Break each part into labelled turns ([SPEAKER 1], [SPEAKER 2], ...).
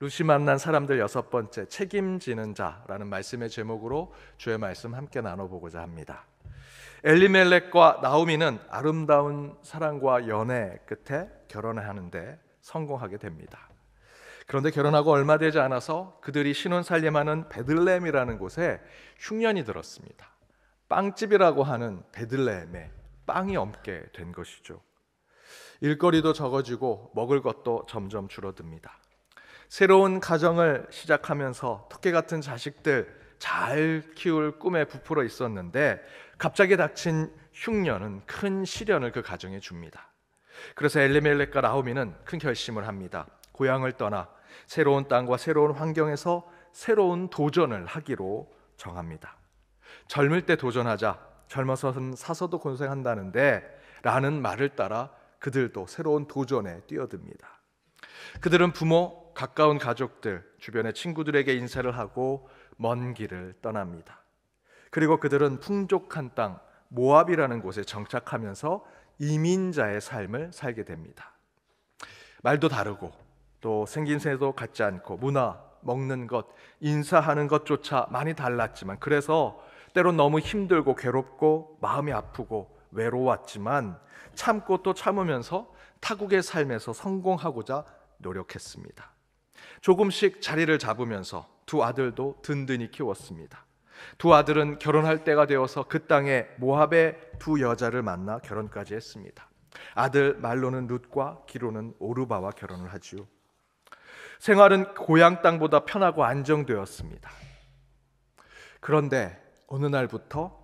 [SPEAKER 1] 루시 만난 사람들 6번째, 책임지는 자라는 말씀의 제목으로 주의 말씀 함께 나눠보고자 합니다. 엘리멜렉과 나오미는 아름다운 사랑과 연애 끝에 결혼을 하는데 성공하게 됩니다. 그런데 결혼하고 얼마 되지 않아서 그들이 신혼살림하는 베들레헴이라는 곳에 흉년이 들었습니다. 빵집이라고 하는 베들레헴에 빵이 없게 된 것이죠. 일거리도 적어지고 먹을 것도 점점 줄어듭니다. 새로운 가정을 시작하면서 토끼 같은 자식들 잘 키울 꿈에 부풀어 있었는데 갑자기 닥친 흉년은 큰 시련을 그 가정에 줍니다. 그래서 엘리멜렉과 나오미는 큰 결심을 합니다. 고향을 떠나 새로운 땅과 새로운 환경에서 새로운 도전을 하기로 정합니다. 젊을 때 도전하자, 젊어서는 사서도 고생한다는데 라는 말을 따라 그들도 새로운 도전에 뛰어듭니다. 그들은 부모, 가까운 가족들, 주변의 친구들에게 인사를 하고 먼 길을 떠납니다. 그리고 그들은 풍족한 땅 모압이라는 곳에 정착하면서 이민자의 삶을 살게 됩니다. 말도 다르고 또 생긴새도 같지 않고 문화, 먹는 것, 인사하는 것조차 많이 달랐지만 그래서 때론 너무 힘들고 괴롭고 마음이 아프고 외로웠지만 참고 또 참으면서 타국의 삶에서 성공하고자 노력했습니다. 조금씩 자리를 잡으면서 두 아들도 든든히 키웠습니다. 두 아들은 결혼할 때가 되어서 그 땅에 모압의 두 여자를 만나 결혼까지 했습니다. 아들 말로는 룻과 기로는 오르바와 결혼을 하지요. 생활은 고향 땅보다 편하고 안정되었습니다. 그런데 어느 날부터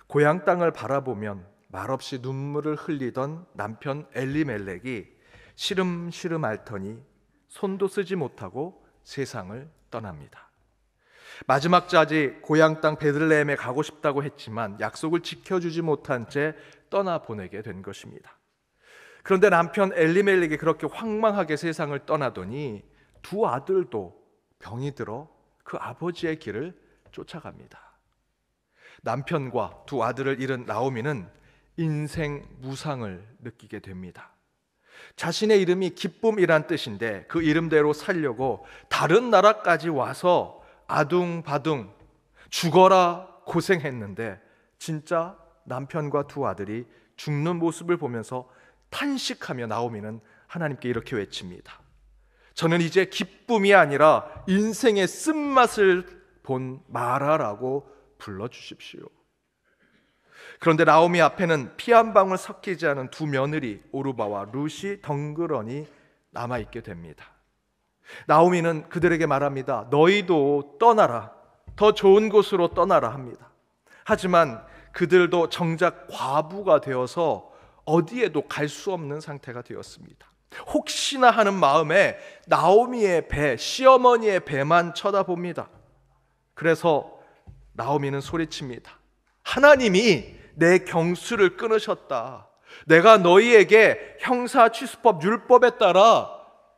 [SPEAKER 1] 고향 땅을 바라보면 말없이 눈물을 흘리던 남편 엘리멜렉이 시름시름 앓더니 손도 쓰지 못하고 세상을 떠납니다. 마지막까지 고향 땅 베들레헴에 가고 싶다고 했지만 약속을 지켜주지 못한 채 떠나보내게 된 것입니다. 그런데 남편 엘리멜렉이 그렇게 황망하게 세상을 떠나더니 두 아들도 병이 들어 그 아버지의 길을 쫓아갑니다. 남편과 두 아들을 잃은 나오미는 인생 무상을 느끼게 됩니다. 자신의 이름이 기쁨이란 뜻인데 그 이름대로 살려고 다른 나라까지 와서 아둥바둥 죽어라 고생했는데 진짜 남편과 두 아들이 죽는 모습을 보면서 탄식하며 나오미는 하나님께 이렇게 외칩니다. 저는 이제 기쁨이 아니라 인생의 쓴맛을 본 마라라고 불러주십시오. 그런데 나오미 앞에는 피 한 방울 섞이지 않은 두 며느리 오르바와 룻이 덩그러니 남아있게 됩니다. 나오미는 그들에게 말합니다. 너희도 떠나라, 더 좋은 곳으로 떠나라 합니다. 하지만 그들도 정작 과부가 되어서 어디에도 갈 수 없는 상태가 되었습니다. 혹시나 하는 마음에 나오미의 배, 시어머니의 배만 쳐다봅니다. 그래서 나오미는 소리칩니다. 하나님이 내 경수를 끊으셨다. 내가 너희에게 형사취수법 율법에 따라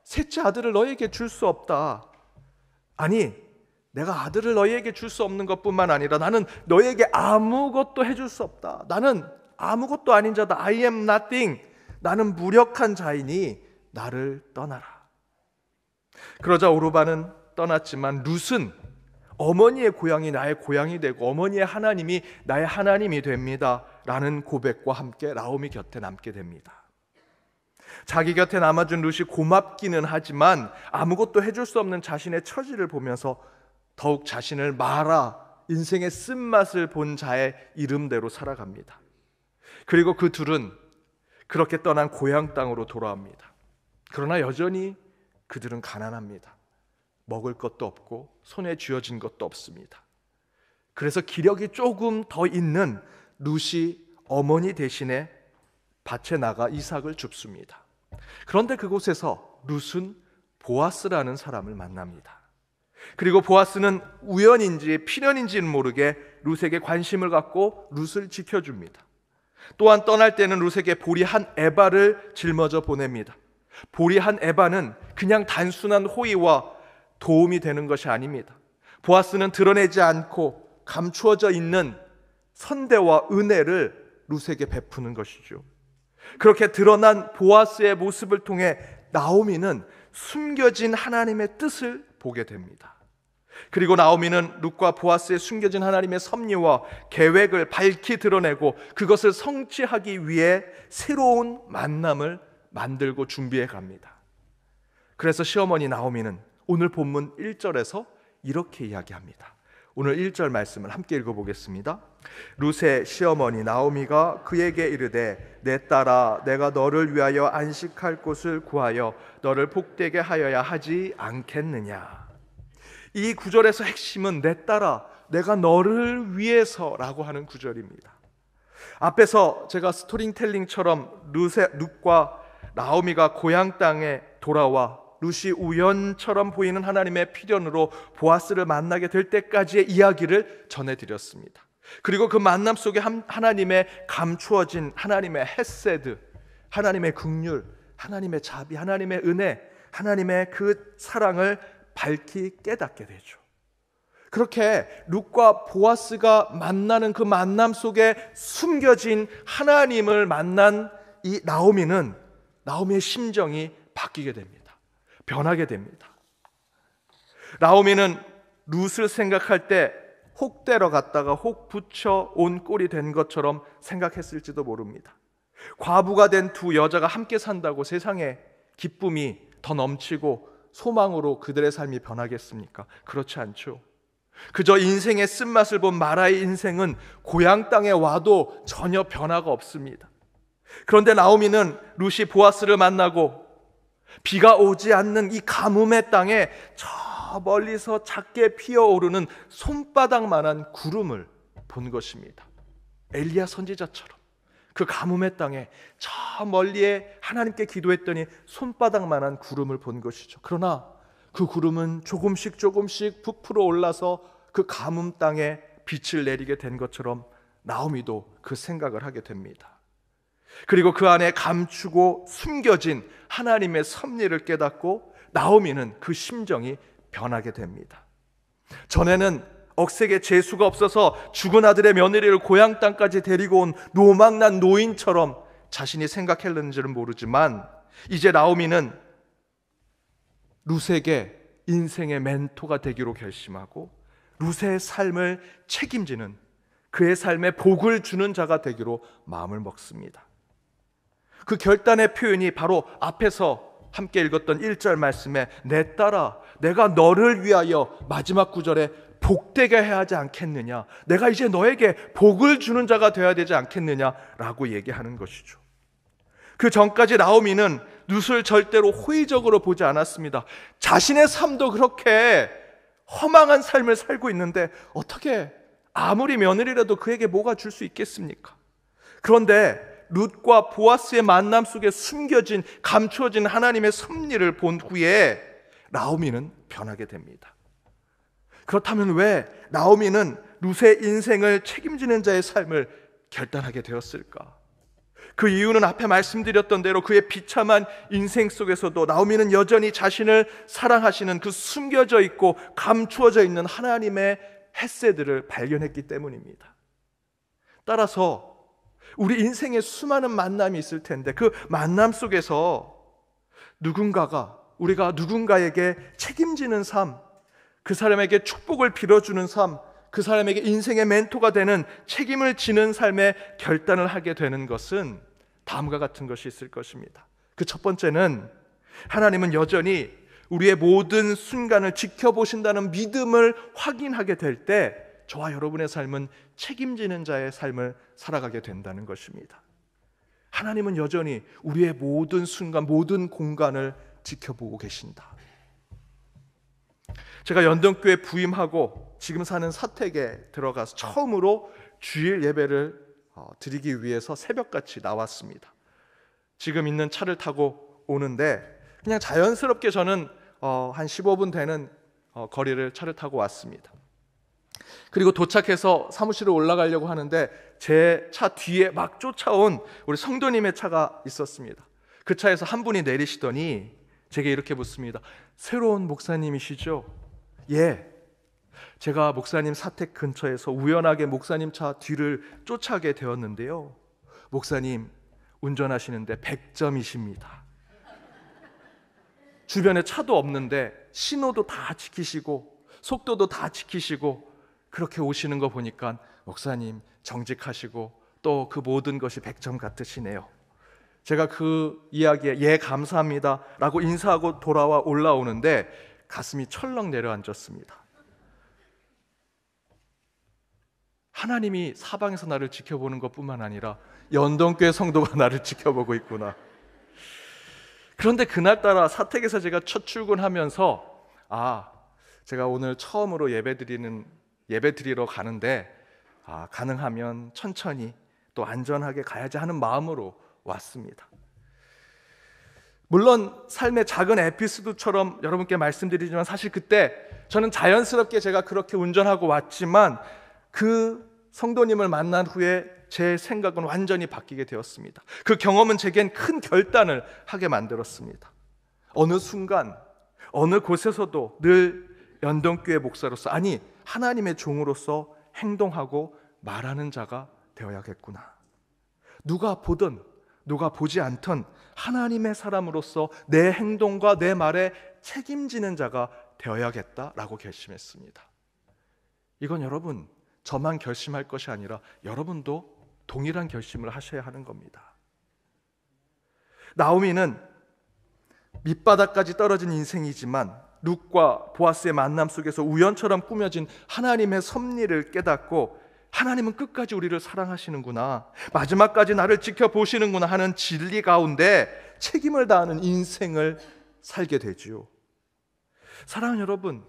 [SPEAKER 1] 셋째 아들을 너희에게 줄 수 없다. 아니, 내가 아들을 너희에게 줄 수 없는 것뿐만 아니라 나는 너희에게 아무것도 해줄 수 없다. 나는 아무것도 아닌 자다. I am nothing. 나는 무력한 자이니 나를 떠나라. 그러자 오르바는 떠났지만 룻은 어머니의 고향이 나의 고향이 되고 어머니의 하나님이 나의 하나님이 됩니다 라는 고백과 함께 나오미 곁에 남게 됩니다. 자기 곁에 남아준 룻이 고맙기는 하지만 아무것도 해줄 수 없는 자신의 처지를 보면서 더욱 자신을 마라, 인생의 쓴맛을 본 자의 이름대로 살아갑니다. 그리고 그 둘은 그렇게 떠난 고향 땅으로 돌아옵니다. 그러나 여전히 그들은 가난합니다. 먹을 것도 없고 손에 쥐어진 것도 없습니다. 그래서 기력이 조금 더 있는 룻이 어머니 대신에 밭에 나가 이삭을 줍습니다. 그런데 그곳에서 룻은 보아스라는 사람을 만납니다. 그리고 보아스는 우연인지 필연인지는 모르게 룻에게 관심을 갖고 룻을 지켜줍니다. 또한 떠날 때는 룻에게 보리 한 에바를 짊어져 보냅니다. 보리 한 에바는 그냥 단순한 호의와 도움이 되는 것이 아닙니다. 보아스는 드러내지 않고 감추어져 있는 선대와 은혜를 룻에게 베푸는 것이죠. 그렇게 드러난 보아스의 모습을 통해 나오미는 숨겨진 하나님의 뜻을 보게 됩니다. 그리고 나오미는 룻과 보아스의 숨겨진 하나님의 섭리와 계획을 밝히 드러내고 그것을 성취하기 위해 새로운 만남을 만들고 준비해 갑니다. 그래서 시어머니 나오미는 오늘 본문 1절에서 이렇게 이야기합니다. 오늘 1절 말씀을 함께 읽어보겠습니다. 룻의 시어머니 나오미가 그에게 이르되 내 딸아 내가 너를 위하여 안식할 곳을 구하여 너를 복되게 하여야 하지 않겠느냐. 이 구절에서 핵심은 내 딸아 내가 너를 위해서라고 하는 구절입니다. 앞에서 제가 스토리텔링처럼 룻과 나오미가 고향 땅에 돌아와 룻이 우연처럼 보이는 하나님의 필연으로 보아스를 만나게 될 때까지의 이야기를 전해드렸습니다. 그리고 그 만남 속에 하나님의 감추어진 하나님의 헤세드, 하나님의 긍휼, 하나님의 자비, 하나님의 은혜, 하나님의 그 사랑을 밝히 깨닫게 되죠. 그렇게 룻과 보아스가 만나는 그 만남 속에 숨겨진 하나님을 만난 이 나오미의 심정이 바뀌게 됩니다. 변하게 됩니다. 나오미는 룻을 생각할 때 혹 데려갔다가 혹 붙여 온 꼴이 된 것처럼 생각했을지도 모릅니다. 과부가 된 두 여자가 함께 산다고 세상에 기쁨이 더 넘치고 소망으로 그들의 삶이 변하겠습니까? 그렇지 않죠. 그저 인생의 쓴맛을 본 마라의 인생은 고향 땅에 와도 전혀 변화가 없습니다. 그런데 나오미는 룻이 보아스를 만나고 비가 오지 않는 이 가뭄의 땅에 저 멀리서 작게 피어오르는 손바닥만한 구름을 본 것입니다. 엘리야 선지자처럼 그 가뭄의 땅에 저 멀리에 하나님께 기도했더니 손바닥만한 구름을 본 것이죠. 그러나 그 구름은 조금씩 부풀어 올라서 그 가뭄 땅에 빛을 내리게 된 것처럼 나오미도 그 생각을 하게 됩니다. 그리고 그 안에 감추고 숨겨진 하나님의 섭리를 깨닫고 나오미는 그 심정이 변하게 됩니다. 전에는 억색에 재수가 없어서 죽은 아들의 며느리를 고향 땅까지 데리고 온 노망난 노인처럼 자신이 생각했는지는 모르지만 이제 나오미는 룻에게 인생의 멘토가 되기로 결심하고 룻의 삶을 책임지는 그의 삶에 복을 주는 자가 되기로 마음을 먹습니다. 그 결단의 표현이 바로 앞에서 함께 읽었던 1절 말씀에 내 딸아 내가 너를 위하여 마지막 구절에 복되게 해야 하지 않겠느냐, 내가 이제 너에게 복을 주는 자가 되어야 되지 않겠느냐라고 얘기하는 것이죠. 그 전까지 나오미는 룻을 절대로 호의적으로 보지 않았습니다. 자신의 삶도 그렇게 허망한 삶을 살고 있는데 어떻게 아무리 며느리라도 그에게 뭐가 줄 수 있겠습니까? 그런데 룻과 보아스의 만남 속에 숨겨진 감추어진 하나님의 섭리를 본 후에 나오미는 변하게 됩니다. 그렇다면 왜 나오미는 룻의 인생을 책임지는 자의 삶을 결단하게 되었을까? 그 이유는 앞에 말씀드렸던 대로 그의 비참한 인생 속에서도 나오미는 여전히 자신을 사랑하시는 그 숨겨져 있고 감추어져 있는 하나님의 헤세드를 발견했기 때문입니다. 따라서 우리 인생에 수많은 만남이 있을 텐데 그 만남 속에서 우리가 누군가에게 책임지는 삶, 그 사람에게 축복을 빌어주는 삶, 그 사람에게 인생의 멘토가 되는 책임을 지는 삶의 결단을 하게 되는 것은 다음과 같은 것이 있을 것입니다. 그 첫 번째는 하나님은 여전히 우리의 모든 순간을 지켜보신다는 믿음을 확인하게 될 때 저와 여러분의 삶은 책임지는 자의 삶을 살아가게 된다는 것입니다. 하나님은 여전히 우리의 모든 순간, 모든 공간을 지켜보고 계신다. 제가 연동교회 부임하고 지금 사는 사택에 들어가서 처음으로 주일 예배를 드리기 위해서 새벽같이 나왔습니다. 지금 있는 차를 타고 오는데 그냥 자연스럽게 저는 한 15분 되는 거리를 차를 타고 왔습니다. 그리고 도착해서 사무실에 올라가려고 하는데 제 차 뒤에 막 쫓아온 우리 성도님의 차가 있었습니다. 그 차에서 한 분이 내리시더니 제게 이렇게 묻습니다. 새로운 목사님이시죠? 예. 제가 목사님 사택 근처에서 우연하게 목사님 차 뒤를 쫓아가게 되었는데요. 목사님 운전하시는데 100점이십니다. 주변에 차도 없는데 신호도 다 지키시고 속도도 다 지키시고 그렇게 오시는 거 보니까 목사님 정직하시고 또 그 모든 것이 100점 같으시네요. 제가 그 이야기에 예 감사합니다 라고 인사하고 돌아와 올라오는데 가슴이 철렁 내려앉았습니다. 하나님이 사방에서 나를 지켜보는 것뿐만 아니라 연동교회 성도가 나를 지켜보고 있구나. 그런데 그날따라 사택에서 제가 첫 출근하면서 제가 오늘 처음으로 예배 드리러 가는데 가능하면 천천히 또 안전하게 가야지 하는 마음으로 왔습니다. 물론 삶의 작은 에피소드처럼 여러분께 말씀드리지만 사실 그때 저는 자연스럽게 제가 그렇게 운전하고 왔지만 그 성도님을 만난 후에 제 생각은 완전히 바뀌게 되었습니다. 그 경험은 제겐 큰 결단을 하게 만들었습니다. 어느 순간 어느 곳에서도 늘 연동교회 목사로서 아니 하나님의 종으로서 행동하고 말하는 자가 되어야겠구나. 누가 보든 누가 보지 않든 하나님의 사람으로서 내 행동과 내 말에 책임지는 자가 되어야겠다라고 결심했습니다. 이건 여러분 저만 결심할 것이 아니라 여러분도 동일한 결심을 하셔야 하는 겁니다. 나오미는 밑바닥까지 떨어진 인생이지만 룻과 보아스의 만남 속에서 우연처럼 꾸며진 하나님의 섭리를 깨닫고 하나님은 끝까지 우리를 사랑하시는구나, 마지막까지 나를 지켜보시는구나 하는 진리 가운데 책임을 다하는 인생을 살게 되지요. 사랑하는 여러분,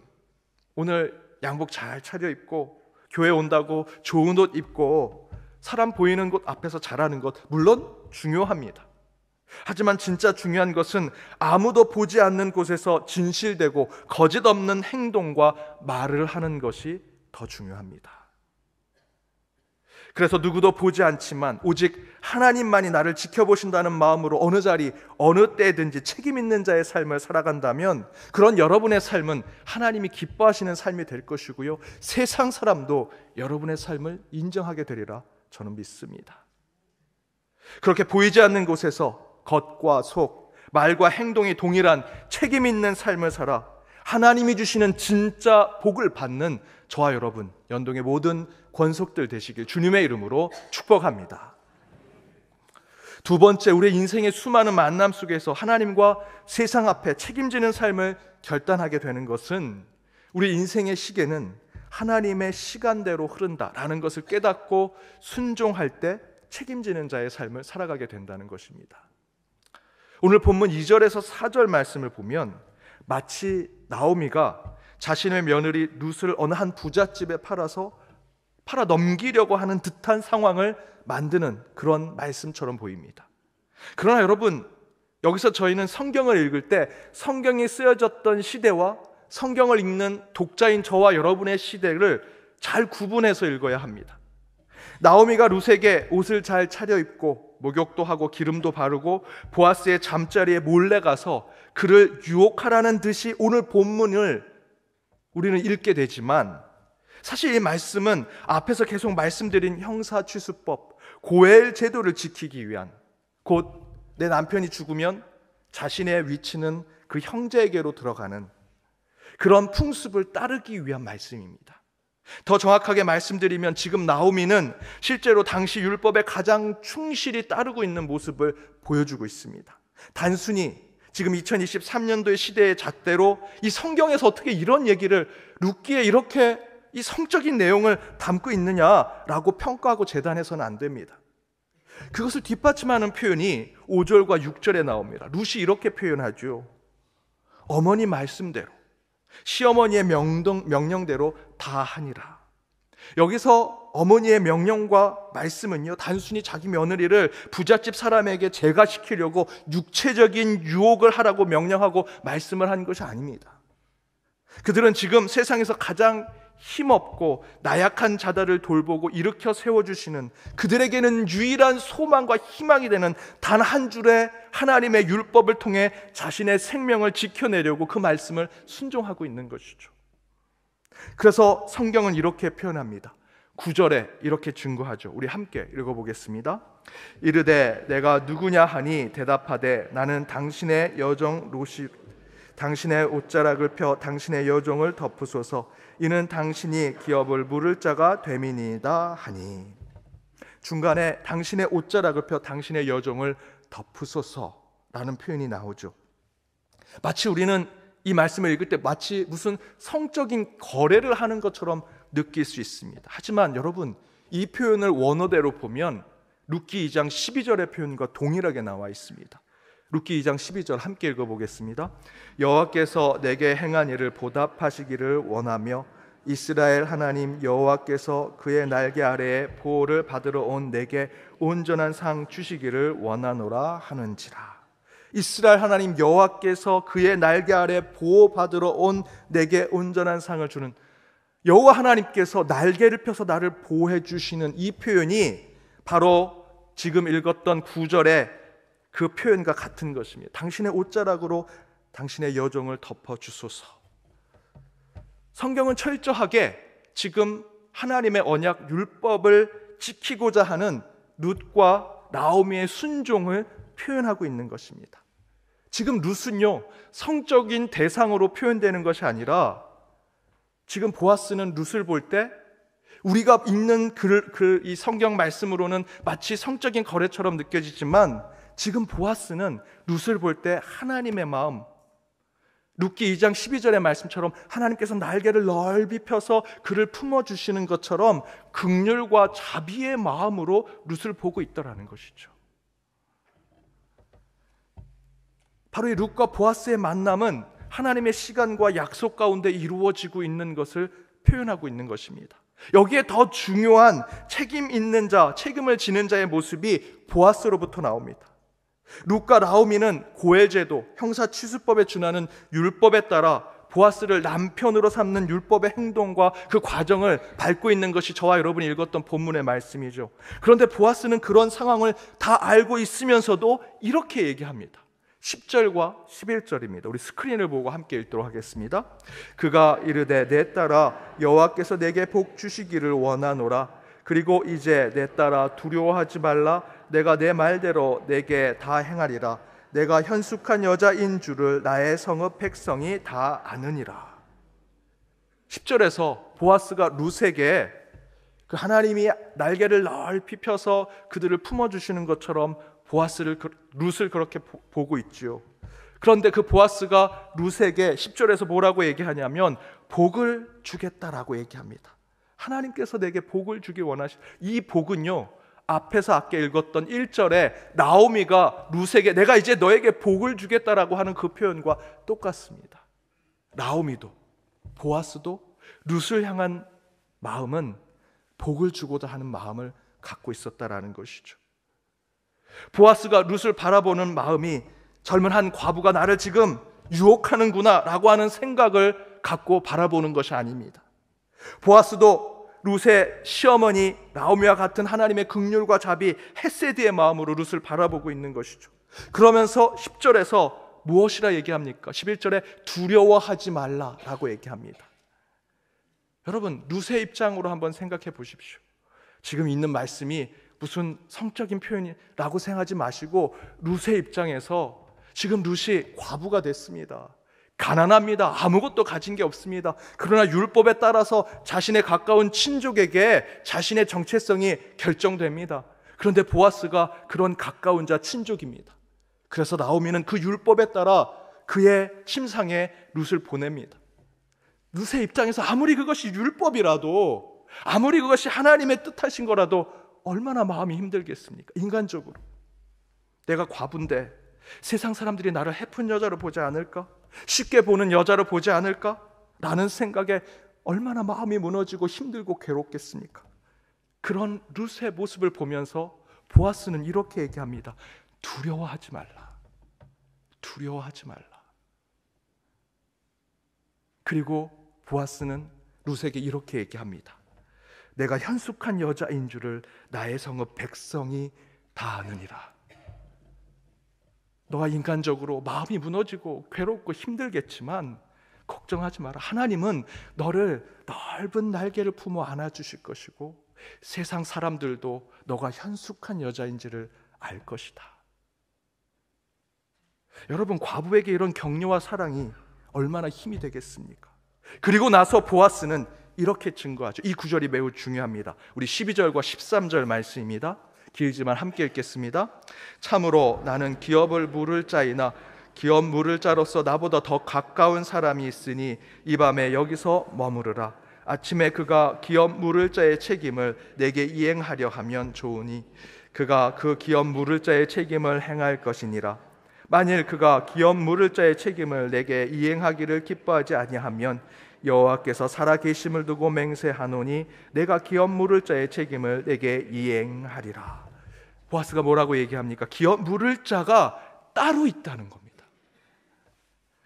[SPEAKER 1] 오늘 양복 잘 차려입고 교회 온다고 좋은 옷 입고 사람 보이는 곳 앞에서 잘하는 것 물론 중요합니다. 하지만 진짜 중요한 것은 아무도 보지 않는 곳에서 진실되고 거짓 없는 행동과 말을 하는 것이 더 중요합니다. 그래서 누구도 보지 않지만 오직 하나님만이 나를 지켜보신다는 마음으로 어느 자리 어느 때든지 책임 있는 자의 삶을 살아간다면 그런 여러분의 삶은 하나님이 기뻐하시는 삶이 될 것이고요, 세상 사람도 여러분의 삶을 인정하게 되리라 저는 믿습니다. 그렇게 보이지 않는 곳에서 겉과 속, 말과 행동이 동일한 책임 있는 삶을 살아 하나님이 주시는 진짜 복을 받는 저와 여러분, 연동의 모든 권속들 되시길 주님의 이름으로 축복합니다. 두 번째, 우리 인생의 수많은 만남 속에서 하나님과 세상 앞에 책임지는 삶을 결단하게 되는 것은 우리 인생의 시계는 하나님의 시간대로 흐른다라는 것을 깨닫고 순종할 때 책임지는 자의 삶을 살아가게 된다는 것입니다. 오늘 본문 2절에서 4절 말씀을 보면 마치 나오미가 자신의 며느리 룻을 어느 한 부잣집에 팔아 넘기려고 하는 듯한 상황을 만드는 그런 말씀처럼 보입니다. 그러나 여러분, 여기서 저희는 성경을 읽을 때 성경이 쓰여졌던 시대와 성경을 읽는 독자인 저와 여러분의 시대를 잘 구분해서 읽어야 합니다. 나오미가 룻에게 옷을 잘 차려입고 목욕도 하고 기름도 바르고 보아스의 잠자리에 몰래 가서 그를 유혹하라는 듯이 오늘 본문을 우리는 읽게 되지만 사실 이 말씀은 앞에서 계속 말씀드린 형사취수법, 고엘 제도를 지키기 위한, 곧 내 남편이 죽으면 자신의 위치는 그 형제에게로 들어가는 그런 풍습을 따르기 위한 말씀입니다. 더 정확하게 말씀드리면 지금 나오미는 실제로 당시 율법에 가장 충실히 따르고 있는 모습을 보여주고 있습니다. 단순히 지금 2023년도의 시대의 잣대로 이 성경에서 어떻게 이런 얘기를 룻기에 이렇게 이 성적인 내용을 담고 있느냐라고 평가하고 재단해서는 안 됩니다. 그것을 뒷받침하는 표현이 5절과 6절에 나옵니다. 룻이 이렇게 표현하죠. 어머니 말씀대로 시어머니의 명령대로 다 하니라. 여기서 어머니의 명령과 말씀은요, 단순히 자기 며느리를 부잣집 사람에게 제가시키려고 육체적인 유혹을 하라고 명령하고 말씀을 한 것이 아닙니다. 그들은 지금 세상에서 가장 힘없고 나약한 자들을 돌보고 일으켜 세워주시는, 그들에게는 유일한 소망과 희망이 되는 단 한 줄의 하나님의 율법을 통해 자신의 생명을 지켜내려고 그 말씀을 순종하고 있는 것이죠. 그래서 성경은 이렇게 표현합니다. 9절에 이렇게 증거하죠. 우리 함께 읽어보겠습니다. 이르되 내가 누구냐 하니 대답하되 나는 당신의 여종 룻이 당신의 옷자락을 펴 당신의 여종을 덮으소서. 이는 당신이 기업을 물을 자가 됨이니이다 하니. 중간에 당신의 옷자락을 펴 당신의 여종을 덮으소서라는 표현이 나오죠. 마치 우리는 이 말씀을 읽을 때 마치 무슨 성적인 거래를 하는 것처럼 느낄 수 있습니다. 하지만 여러분, 이 표현을 원어대로 보면 룻기 2장 12절의 표현과 동일하게 나와 있습니다. 룻기 2장 12절 함께 읽어보겠습니다. 여호와께서 내게 행한 일을 보답하시기를 원하며 이스라엘 하나님 여호와께서 그의 날개 아래에 보호를 받으러 온 내게 온전한 상 주시기를 원하노라 하는지라. 이스라엘 하나님 여호와께서 그의 날개 아래 보호받으러 온 내게 온전한 상을 주는, 여호와 하나님께서 날개를 펴서 나를 보호해 주시는 이 표현이 바로 지금 읽었던 9절의 그 표현과 같은 것입니다. 당신의 옷자락으로 당신의 여종을 덮어주소서. 성경은 철저하게 지금 하나님의 언약 율법을 지키고자 하는 룻과 나오미의 순종을 표현하고 있는 것입니다. 지금 룻은요, 성적인 대상으로 표현되는 것이 아니라 지금 보아스는 룻을 볼 때 우리가 읽는 이 성경 말씀으로는 마치 성적인 거래처럼 느껴지지만 지금 보아스는 룻을 볼 때 하나님의 마음, 룻기 2장 12절의 말씀처럼 하나님께서 날개를 넓이 펴서 그를 품어주시는 것처럼 긍휼과 자비의 마음으로 룻을 보고 있더라는 것이죠. 바로 이 룻과 보아스의 만남은 하나님의 시간과 약속 가운데 이루어지고 있는 것을 표현하고 있는 것입니다. 여기에 더 중요한 책임 있는 자, 책임을 지는 자의 모습이 보아스로부터 나옵니다. 룻과 나오미는 고해제도, 형사취수법에 준하는 율법에 따라 보아스를 남편으로 삼는 율법의 행동과 그 과정을 밟고 있는 것이 저와 여러분이 읽었던 본문의 말씀이죠. 그런데 보아스는 그런 상황을 다 알고 있으면서도 이렇게 얘기합니다. 10절과 11절입니다. 우리 스크린을 보고 함께 읽도록 하겠습니다. 그가 이르되 내 딸아 여호와께서 내게 복 주시기를 원하노라. 그리고 이제 내 딸아 두려워하지 말라. 내가 내 말대로 내게 다 행하리라. 내가 현숙한 여자인 줄을 나의 성읍 백성이 다 아느니라. 10절에서 보아스가 룻에게 그 하나님이 날개를 넓히 펴서 그들을 품어주시는 것처럼 룻을 그렇게 보고 있지요. 그런데 그 보아스가 룻에게 10절에서 뭐라고 얘기하냐면 복을 주겠다라고 얘기합니다. 하나님께서 내게 복을 주기 이 복은요, 앞에서 아까 읽었던 1절에 나오미가 룻에게 내가 이제 너에게 복을 주겠다라고 하는 그 표현과 똑같습니다. 나오미도 보아스도 룻을 향한 마음은 복을 주고자 하는 마음을 갖고 있었다라는 것이죠. 보아스가 룻을 바라보는 마음이 젊은 한 과부가 나를 지금 유혹하는구나 라고 하는 생각을 갖고 바라보는 것이 아닙니다. 보아스도 룻의 시어머니 나오미와 같은 하나님의 긍휼과 자비, 헤세드의 마음으로 룻을 바라보고 있는 것이죠. 그러면서 10절에서 무엇이라 얘기합니까? 11절에 두려워하지 말라라고 얘기합니다. 여러분, 룻의 입장으로 한번 생각해 보십시오. 지금 있는 말씀이 무슨 성적인 표현이라고 생각하지 마시고 룻의 입장에서 지금 룻이 과부가 됐습니다. 가난합니다. 아무것도 가진 게 없습니다. 그러나 율법에 따라서 자신의 가까운 친족에게 자신의 정체성이 결정됩니다. 그런데 보아스가 그런 가까운 자 친족입니다. 그래서 나오미는 그 율법에 따라 그의 침상에 룻을 보냅니다. 룻의 입장에서 아무리 그것이 율법이라도, 아무리 그것이 하나님의 뜻하신 거라도 얼마나 마음이 힘들겠습니까? 인간적으로 내가 과부인데 세상 사람들이 나를 해픈 여자로 보지 않을까? 쉽게 보는 여자로 보지 않을까? 라는 생각에 얼마나 마음이 무너지고 힘들고 괴롭겠습니까? 그런 룻의 모습을 보면서 보아스는 이렇게 얘기합니다. 두려워하지 말라. 두려워하지 말라. 그리고 보아스는 룻에게 이렇게 얘기합니다. 내가 현숙한 여자인 줄을 나의 성읍 백성이 다 아느니라. 너가 인간적으로 마음이 무너지고 괴롭고 힘들겠지만 걱정하지 마라. 하나님은 너를 넓은 날개를 품어 안아주실 것이고 세상 사람들도 너가 현숙한 여자인지를 알 것이다. 여러분, 과부에게 이런 격려와 사랑이 얼마나 힘이 되겠습니까? 그리고 나서 보아스는 이렇게 증거하죠. 이 구절이 매우 중요합니다. 우리 12절과 13절 말씀입니다. 길지만 함께 읽겠습니다. 참으로 나는 기업을 물을 자이나 기업 물을 자로서 나보다 더 가까운 사람이 있으니 이 밤에 여기서 머무르라. 아침에 그가 기업 물을 자의 책임을 내게 이행하려 하면 좋으니 그가 그 기업 물을 자의 책임을 행할 것이니라. 만일 그가 기업 물을 자의 책임을 내게 이행하기를 기뻐하지 아니하면 여호와께서 살아계심을 두고 맹세하노니 내가 기업 물을 자의 책임을 내게 이행하리라. 보아스가 뭐라고 얘기합니까? 기업 물을 자가 따로 있다는 겁니다.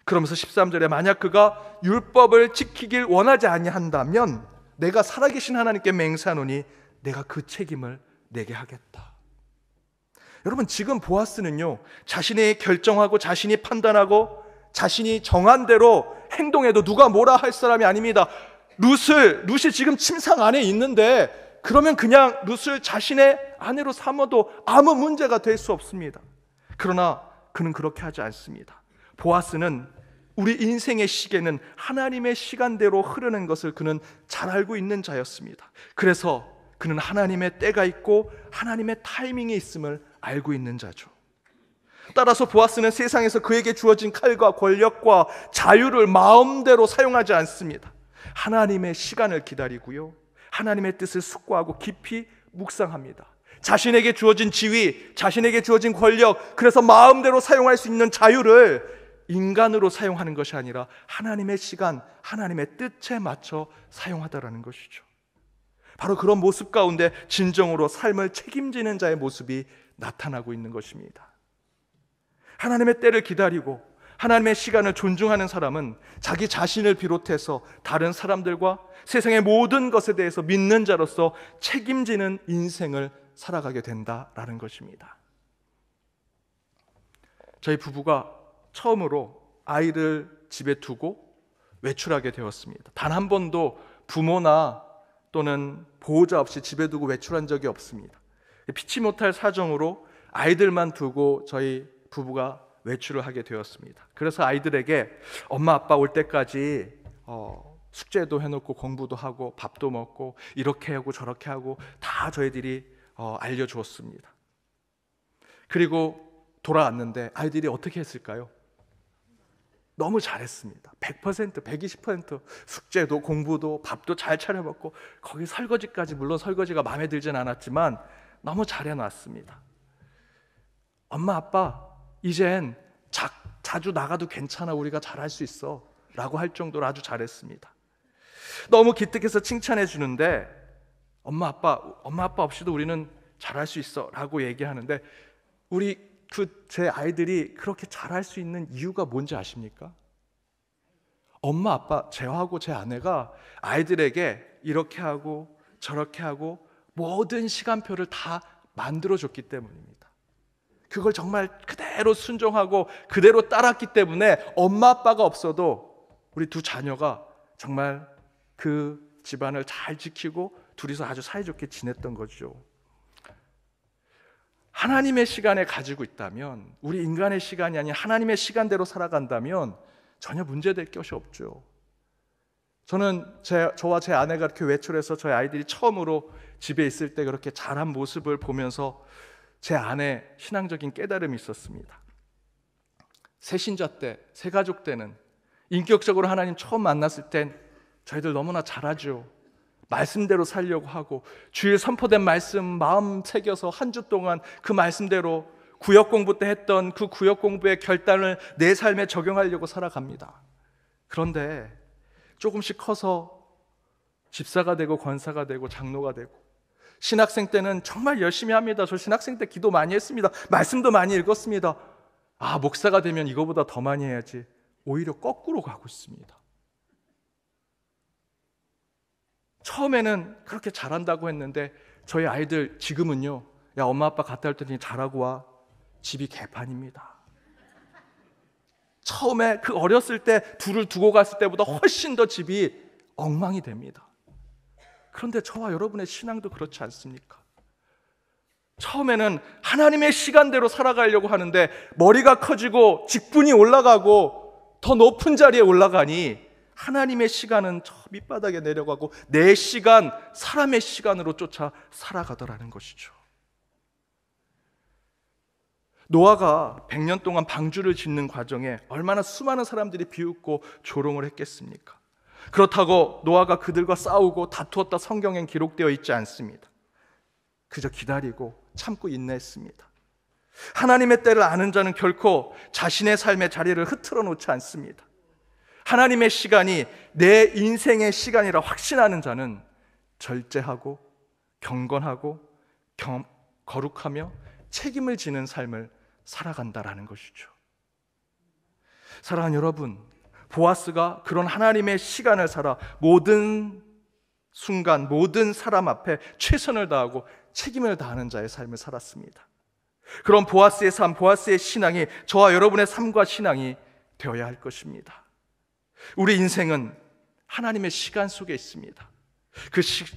[SPEAKER 1] 그러면서 13절에 만약 그가 율법을 지키길 원하지 아니한다면 내가 살아계신 하나님께 맹세하노니 내가 그 책임을 내게 하겠다. 여러분, 지금 보아스는요, 자신이 결정하고 자신이 판단하고 자신이 정한 대로 행동해도 누가 뭐라 할 사람이 아닙니다. 룻이 지금 침상 안에 있는데 그러면 그냥 룻을 자신의 아내로 삼아도 아무 문제가 될 수 없습니다. 그러나 그는 그렇게 하지 않습니다. 보아스는 우리 인생의 시계는 하나님의 시간대로 흐르는 것을 그는 잘 알고 있는 자였습니다. 그래서 그는 하나님의 때가 있고 하나님의 타이밍이 있음을 알고 있는 자죠. 따라서 보아스는 세상에서 그에게 주어진 칼과 권력과 자유를 마음대로 사용하지 않습니다. 하나님의 시간을 기다리고요, 하나님의 뜻을 숙고하고 깊이 묵상합니다. 자신에게 주어진 지위, 자신에게 주어진 권력, 그래서 마음대로 사용할 수 있는 자유를 인간으로 사용하는 것이 아니라 하나님의 시간, 하나님의 뜻에 맞춰 사용하다라는 것이죠. 바로 그런 모습 가운데 진정으로 삶을 책임지는 자의 모습이 나타나고 있는 것입니다. 하나님의 때를 기다리고 하나님의 시간을 존중하는 사람은 자기 자신을 비롯해서 다른 사람들과 세상의 모든 것에 대해서 믿는 자로서 책임지는 인생을 살아가게 된다라는 것입니다. 저희 부부가 처음으로 아이를 집에 두고 외출하게 되었습니다. 단 한 번도 부모나 또는 보호자 없이 집에 두고 외출한 적이 없습니다. 피치 못할 사정으로 아이들만 두고 저희 부부가 외출을 하게 되었습니다. 그래서 아이들에게 엄마 아빠 올 때까지 숙제도 해놓고 공부도 하고 밥도 먹고 이렇게 하고 저렇게 하고 다 저희들이 알려주었습니다. 그리고 돌아왔는데 아이들이 어떻게 했을까요? 너무 잘했습니다. 100%, 120% 숙제도 공부도 밥도 잘 차려 먹고 거기 설거지까지, 물론 설거지가 마음에 들진 않았지만 너무 잘해놨습니다. 엄마 아빠 이젠 자주 나가도 괜찮아, 우리가 잘할 수 있어 라고 할 정도로 아주 잘했습니다. 너무 기특해서 칭찬해 주는데 엄마 아빠 없이도 우리는 잘할 수 있어 라고 얘기하는데 제 아이들이 그렇게 잘할 수 있는 이유가 뭔지 아십니까? 엄마 아빠, 저하고 제 아내가 아이들에게 이렇게 하고 저렇게 하고 모든 시간표를 다 만들어줬기 때문입니다. 그걸 정말 그대로 순종하고 그대로 따랐기 때문에 엄마 아빠가 없어도 우리 두 자녀가 정말 그 집안을 잘 지키고 둘이서 아주 사이좋게 지냈던 거죠. 하나님의 시간에 가지고 있다면, 우리 인간의 시간이 아닌 하나님의 시간대로 살아간다면 전혀 문제될 것이 없죠. 저는 저와 제 아내가 이렇게 외출해서 저희 아이들이 처음으로 집에 있을 때 그렇게 잘한 모습을 보면서 제 안에 신앙적인 깨달음이 있었습니다. 새신자 때, 새가족 때는 인격적으로 하나님 처음 만났을 땐 저희들 너무나 잘하죠. 말씀대로 살려고 하고 주일 선포된 말씀 마음 새겨서 한 주 동안 그 말씀대로 구역 공부 때 했던 그 구역 공부의 결단을 내 삶에 적용하려고 살아갑니다. 그런데 조금씩 커서 집사가 되고 권사가 되고 장로가 되고, 신학생 때는 정말 열심히 합니다. 저 신학생 때 기도 많이 했습니다. 말씀도 많이 읽었습니다. 목사가 되면 이거보다 더 많이 해야지. 오히려 거꾸로 가고 있습니다. 처음에는 그렇게 잘한다고 했는데 저희 아이들 지금은요, 야 엄마 아빠 갔다 올 테니 잘하고 와. 집이 개판입니다. 처음에 그 어렸을 때 둘을 두고 갔을 때보다 훨씬 더 집이 엉망이 됩니다. 그런데 저와 여러분의 신앙도 그렇지 않습니까? 처음에는 하나님의 시간대로 살아가려고 하는데 머리가 커지고 직분이 올라가고 더 높은 자리에 올라가니 하나님의 시간은 저 밑바닥에 내려가고 내 시간, 사람의 시간으로 쫓아 살아가더라는 것이죠. 노아가 100년 동안 방주를 짓는 과정에 얼마나 수많은 사람들이 비웃고 조롱을 했겠습니까? 그렇다고 노아가 그들과 싸우고 다투었다 성경엔 기록되어 있지 않습니다. 그저 기다리고 참고 인내했습니다. 하나님의 때를 아는 자는 결코 자신의 삶의 자리를 흐트러 놓지 않습니다. 하나님의 시간이 내 인생의 시간이라 확신하는 자는 절제하고 경건하고 거룩하며 책임을 지는 삶을 살아간다라는 것이죠. 사랑하는 여러분, 보아스가 그런 하나님의 시간을 살아 모든 순간 모든 사람 앞에 최선을 다하고 책임을 다하는 자의 삶을 살았습니다. 그런 보아스의 삶, 보아스의 신앙이 저와 여러분의 삶과 신앙이 되어야 할 것입니다. 우리 인생은 하나님의 시간 속에 있습니다.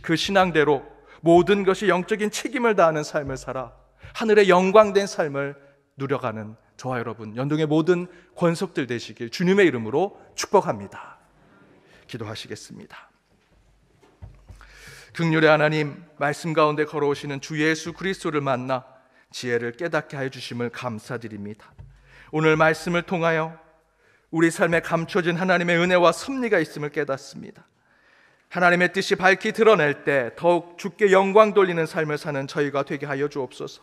[SPEAKER 1] 그 신앙대로 모든 것이 영적인 책임을 다하는 삶을 살아 하늘의 영광된 삶을 누려가는 저와 여러분, 연동의 모든 권속들 되시길 주님의 이름으로 축복합니다. 기도하시겠습니다. 긍휼의 하나님, 말씀 가운데 걸어오시는 주 예수 그리스도를 만나 지혜를 깨닫게 하여 주심을 감사드립니다. 오늘 말씀을 통하여 우리 삶에 감춰진 하나님의 은혜와 섭리가 있음을 깨닫습니다. 하나님의 뜻이 밝히 드러낼 때 더욱 주께 영광 돌리는 삶을 사는 저희가 되게 하여 주옵소서.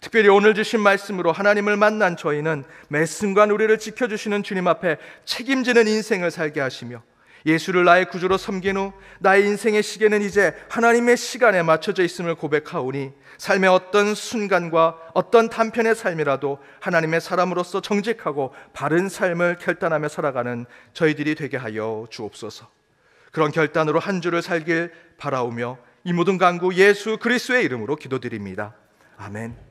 [SPEAKER 1] 특별히 오늘 주신 말씀으로 하나님을 만난 저희는 매 순간 우리를 지켜주시는 주님 앞에 책임지는 인생을 살게 하시며 예수를 나의 구주로 섬긴 후 나의 인생의 시계는 이제 하나님의 시간에 맞춰져 있음을 고백하오니 삶의 어떤 순간과 어떤 단편의 삶이라도 하나님의 사람으로서 정직하고 바른 삶을 결단하며 살아가는 저희들이 되게 하여 주옵소서. 그런 결단으로 한 주를 살길 바라오며 이 모든 간구 예수 그리스도의 이름으로 기도드립니다. 아멘.